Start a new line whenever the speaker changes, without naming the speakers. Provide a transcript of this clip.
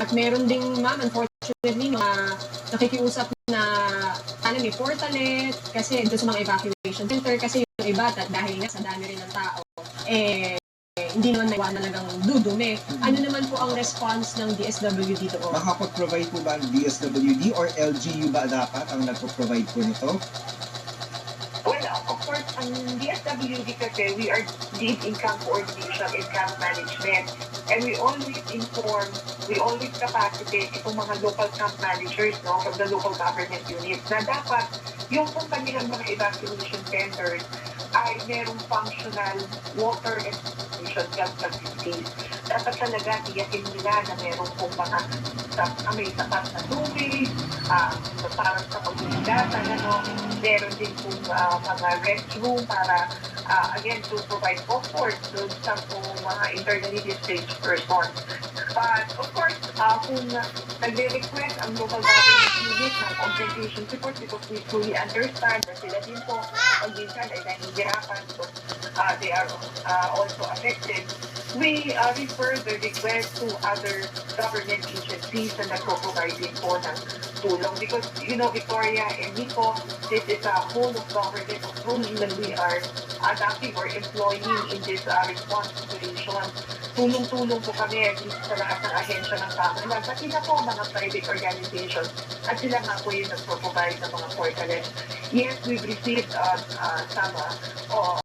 At meron ding ma'am, unfortunately, mga nakikiusap na sana may portalet kasi doon sa mga evacuation center kasi yung iba dahil nga sa dami rin ng tao, hindi naman may talagang dudumi. Ano naman po ang response ng DSWD doon?
Makapag-provide po ba ang DSWD or LGU ba dapat ang nagpo-provide po nito?
Well, of course, ang DSWD kasi, we are deep in camp coordination and camp management. And we always inform, we always capacitate itong mga local camp managers, no, from the local government units na dapat yung kung kanilang mga evacuation centers ay merong functional water and sanitation facilities. Dapat talaga tiyakin nila na merong kung mga may sapat na tubig, para sa pagligatan, meron din kung mga restroom para again to provide comfort doon sa mga internally displaced persons. But of course, kung nagre-request ang local government unit ng compensation support because we fully understand na sila din po pag minsan ay nahihirapan because they are also affected, we refer the request to other government agencies na nagpo-provide din po ng tulong because, Victoria and Nico, this is a whole of government approach that we are adapting or employing in this response situation. Tulong-tulong po kami sa lahat ng ahensya ng pamahalaan, pati na po mga private organizations at sila nga po yung nagpo-provide ng mga portals. Yes, we've received some